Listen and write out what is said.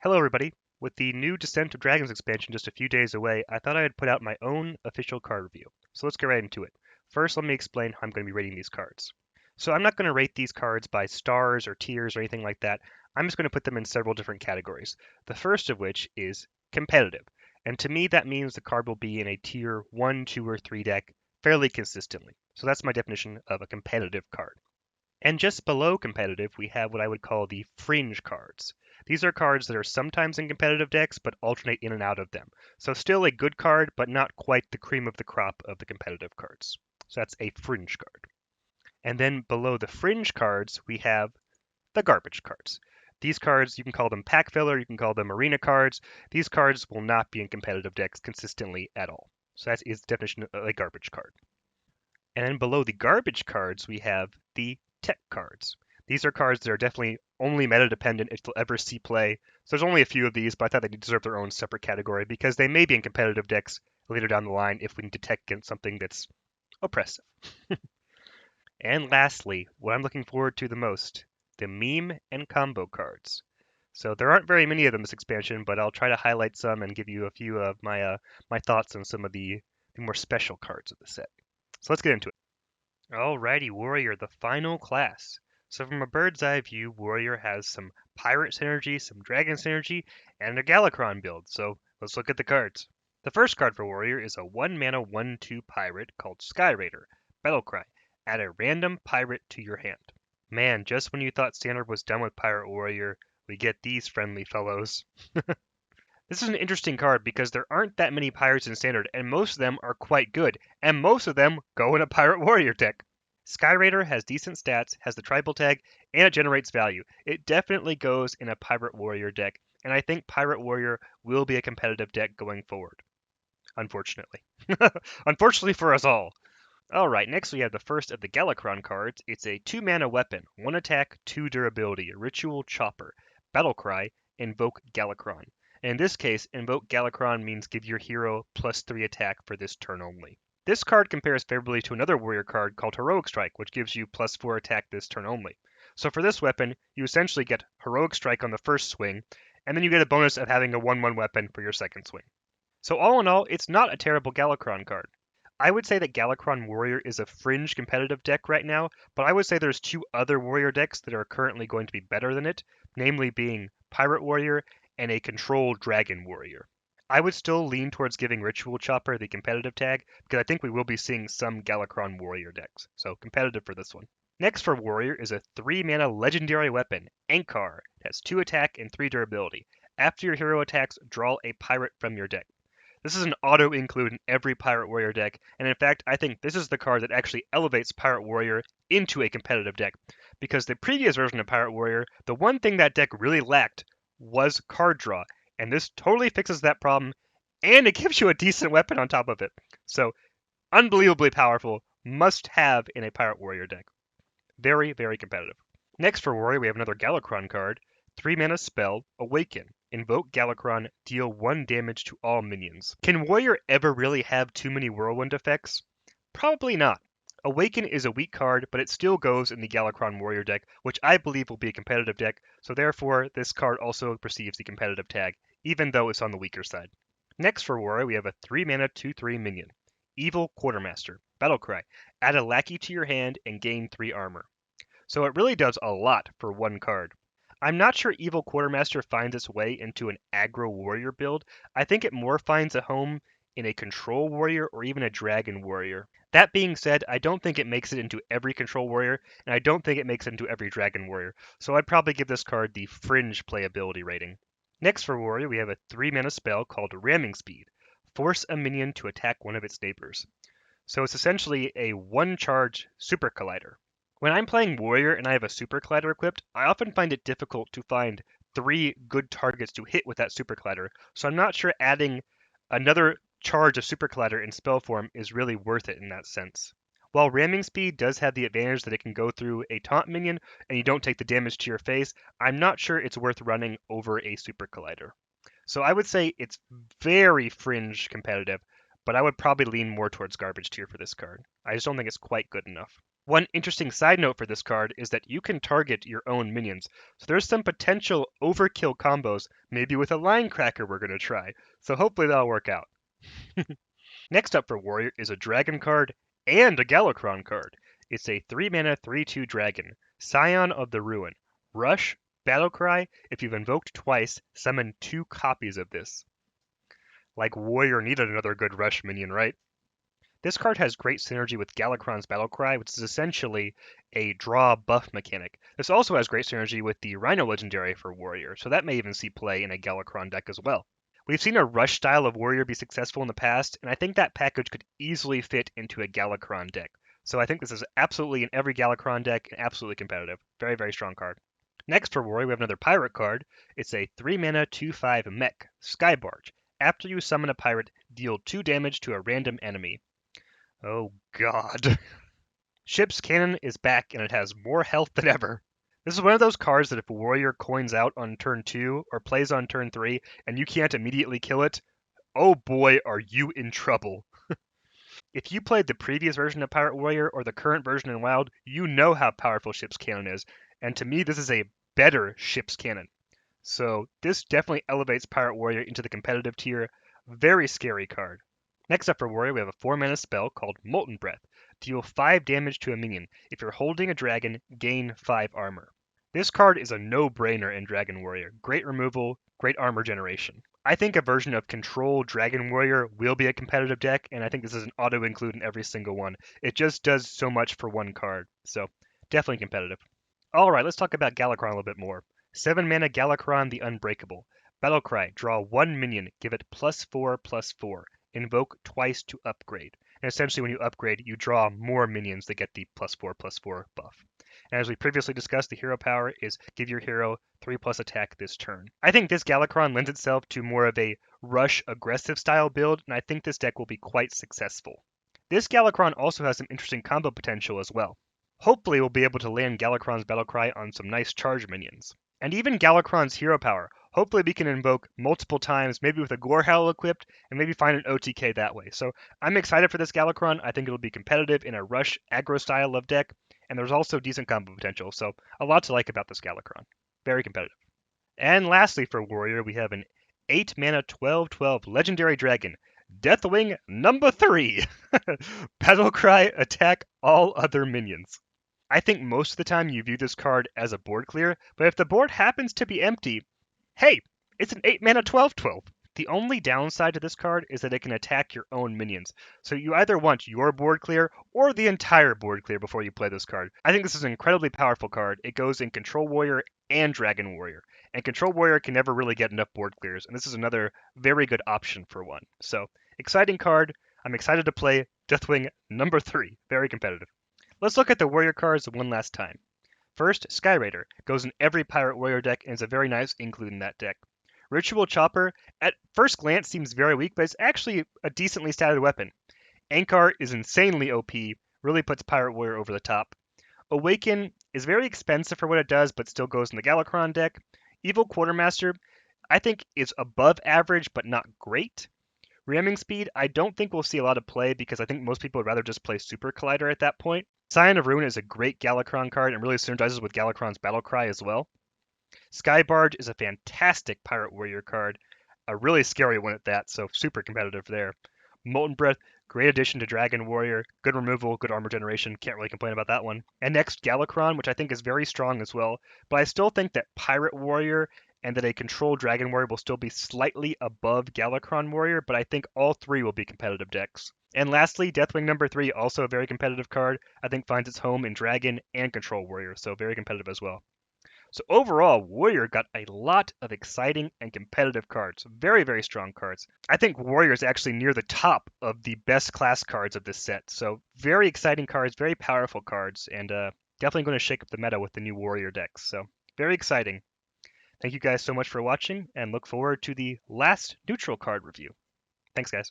Hello, everybody. With the new Descent of Dragons expansion just a few days away, I thought I'd put out my own official card review. So let's get right into it. First, let me explain how I'm going to be rating these cards. So I'm not going to rate these cards by stars or tiers or anything like that. I'm just going to put them in several different categories. The first of which is competitive. And to me, that means the card will be in a tier 1, 2, or 3 deck fairly consistently. So that's my definition of a competitive card. And just below competitive, we have what I would call the fringe cards. These are cards that are sometimes in competitive decks, but alternate in and out of them. So still a good card, but not quite the cream of the crop of the competitive cards. So that's a fringe card. And then below the fringe cards, we have the garbage cards. These cards, you can call them pack filler, you can call them arena cards. These cards will not be in competitive decks consistently at all. So that is the definition of a garbage card. And then below the garbage cards, we have the tech cards. These are cards that are definitely only meta dependent if they'll ever see play. So there's only a few of these, but I thought they deserve their own separate category because they may be in competitive decks later down the line if we need to tech against something that's oppressive. And lastly, what I'm looking forward to the most, the meme and combo cards. So there aren't very many of them this expansion, but I'll try to highlight some and give you a few of my thoughts on some of the more special cards of the set. So let's get into it. Alrighty, Warrior, the final class. So from a bird's eye view, Warrior has some pirate synergy, some dragon synergy, and a Galakrond build. So let's look at the cards. The first card for Warrior is a 1-mana 1/2 pirate called Sky Raider. Battlecry. Add a random pirate to your hand. Man, just when you thought Standard was done with Pirate Warrior, we get these friendly fellows. This is an interesting card because there aren't that many pirates in Standard, and most of them are quite good, and most of them go in a Pirate Warrior deck. Sky Raider has decent stats, has the tribal tag, and it generates value. It definitely goes in a Pirate Warrior deck, and I think Pirate Warrior will be a competitive deck going forward. Unfortunately. Unfortunately for us all. Alright, next we have the first of the Galakrond cards. It's a 2-mana weapon, 1 attack, 2 durability, Ritual Chopper. Battlecry, invoke Galakrond. In this case, invoke Galakrond means give your hero +3 attack for this turn only. This card compares favorably to another warrior card called Heroic Strike, which gives you +4 attack this turn only. So for this weapon, you essentially get Heroic Strike on the first swing, and then you get a bonus of having a 1/1 weapon for your second swing. So all in all, it's not a terrible Galakrond card. I would say that Galakrond Warrior is a fringe competitive deck right now, but I would say there's 2 other warrior decks that are currently going to be better than it, namely being Pirate Warrior and a controlled Dragon Warrior. I would still lean towards giving Ritual Chopper the competitive tag because I think we will be seeing some Galakrond Warrior decks, so competitive for this one. Next for Warrior is a 3-mana legendary weapon, Ankar. It has 2 attack and 3 durability. After your hero attacks, draw a pirate from your deck. This is an auto-include in every Pirate Warrior deck, and in fact, I think this is the card that actually elevates Pirate Warrior into a competitive deck, because the previous version of Pirate Warrior, the one thing that deck really lacked was card draw, and this totally fixes that problem, and it gives you a decent weapon on top of it. So, unbelievably powerful, must have in a Pirate Warrior deck. Very, very competitive. Next for Warrior, we have another Galakrond card, 3-mana spell, Awaken. Invoke Galakrond, deal 1 damage to all minions. Can Warrior ever really have too many whirlwind effects? Probably not. Awaken is a weak card, but it still goes in the Galakrond Warrior deck, which I believe will be a competitive deck, so therefore this card also receives the competitive tag, even though it's on the weaker side. Next for Warrior, we have a 3-mana 2/3 minion, Evil Quartermaster. Battlecry. Add a lackey to your hand and gain 3 armor. So it really does a lot for one card. I'm not sure Evil Quartermaster finds its way into an aggro warrior build. I think it more finds a home in a control warrior or even a dragon warrior. That being said, I don't think it makes it into every control warrior, and I don't think it makes it into every dragon warrior, so I'd probably give this card the fringe playability rating. Next for warrior, we have a 3-mana spell called Ramming Speed. Force a minion to attack one of its neighbors. So it's essentially a 1-charge super collider. When I'm playing Warrior and I have a Super Collider equipped, I often find it difficult to find 3 good targets to hit with that Super Collider, so I'm not sure adding another charge of Super Collider in spell form is really worth it in that sense. While Ramming Speed does have the advantage that it can go through a taunt minion and you don't take the damage to your face, I'm not sure it's worth running over a Super Collider. So I would say it's very fringe competitive, but I would probably lean more towards garbage tier for this card. I just don't think it's quite good enough. One interesting side note for this card is that you can target your own minions. So there's some potential overkill combos, maybe with a line cracker we're going to try. So hopefully that'll work out. Next up for Warrior is a dragon card and a Galakrond card. It's a 3-mana 3/2 dragon, Scion of the Ruin. Rush, Battlecry, if you've invoked twice, summon 2 copies of this. Like Warrior needed another good rush minion, right? This card has great synergy with Galakrond's Battlecry, which is essentially a draw buff mechanic. This also has great synergy with the Rhino Legendary for Warrior, so that may even see play in a Galakrond deck as well. We've seen a rush style of Warrior be successful in the past, and I think that package could easily fit into a Galakrond deck. So I think this is absolutely in every Galakrond deck and absolutely competitive. Very, very strong card. Next for Warrior, we have another pirate card. It's a 3-mana 2/5 mech, Skybarge. After you summon a pirate, deal 2 damage to a random enemy. Oh god. Ship's Cannon is back and it has more health than ever. This is one of those cards that if a warrior coins out on turn 2 or plays on turn 3 and you can't immediately kill it, oh boy, are you in trouble. If you played the previous version of Pirate Warrior or the current version in Wild, you know how powerful Ship's Cannon is, and to me this is a better Ship's Cannon. So this definitely elevates Pirate Warrior into the competitive tier. Very scary card. Next up for Warrior, we have a 4-mana spell called Molten Breath. Deal 5 damage to a minion. If you're holding a dragon, gain 5 armor. This card is a no-brainer in Dragon Warrior. Great removal, great armor generation. I think a version of Control Dragon Warrior will be a competitive deck, and I think this is an auto-include in every single one. It just does so much for one card, so definitely competitive. Alright, let's talk about Galakrond a little bit more. 7-mana Galakrond the Unbreakable. Battlecry, draw 1 minion, give it +4/+4. Invoke twice to upgrade. And essentially when you upgrade, you draw more minions that get the +4/+4 buff. And as we previously discussed, the hero power is give your hero 3+ attack this turn. I think this Galakrond lends itself to more of a rush aggressive style build, and I think this deck will be quite successful. This Galakrond also has some interesting combo potential as well. Hopefully we'll be able to land Galakrond's Battlecry on some nice charge minions. And even Galakrond's hero power. Hopefully we can invoke multiple times, maybe with a Gorehowl equipped, and maybe find an OTK that way. So I'm excited for this Galakrond. I think it'll be competitive in a rush aggro style of deck, and there's also decent combo potential. So a lot to like about this Galakrond. Very competitive. And lastly for Warrior, we have an 8-mana 12/12 Legendary Dragon, Deathwing number 3. Battlecry, attack all other minions. I think most of the time you view this card as a board clear, but if the board happens to be empty, hey, it's an 8-mana 12/12. The only downside to this card is that it can attack your own minions. So you either want your board clear or the entire board clear before you play this card. I think this is an incredibly powerful card. It goes in Control Warrior and Dragon Warrior. And Control Warrior can never really get enough board clears, and this is another very good option for one. So, exciting card. I'm excited to play Deathwing number 3. Very competitive. Let's look at the Warrior cards one last time. First, Sky Raider goes in every Pirate Warrior deck and is a very nice include in that deck. Ritual Chopper, at first glance, seems very weak, but it's actually a decently statted weapon. Ankar is insanely OP, really puts Pirate Warrior over the top. Awaken is very expensive for what it does, but still goes in the Galakrond deck. Evil Quartermaster, I think, is above average, but not great. Ramming Speed, I don't think we'll see a lot of play because I think most people would rather just play Super Collider at that point. Scion of Ruin is a great Galakrond card and really synergizes with Galakrond's Battlecry as well. Skybarge is a fantastic Pirate Warrior card, a really scary one at that, so super competitive there. Molten Breath, great addition to Dragon Warrior, good removal, good armor generation, can't really complain about that one. And next, Galakrond, which I think is very strong as well, but I still think that Pirate Warrior and that a controlled Dragon Warrior will still be slightly above Galakrond Warrior, but I think all three will be competitive decks. And lastly, Deathwing number 3, also a very competitive card, I think finds its home in Dragon and Control Warrior, so very competitive as well. So overall, Warrior got a lot of exciting and competitive cards. Very, very strong cards. I think Warrior is actually near the top of the best class cards of this set. So very exciting cards, very powerful cards, and definitely going to shake up the meta with the new Warrior decks. So very exciting. Thank you guys so much for watching, and look forward to the last neutral card review. Thanks, guys.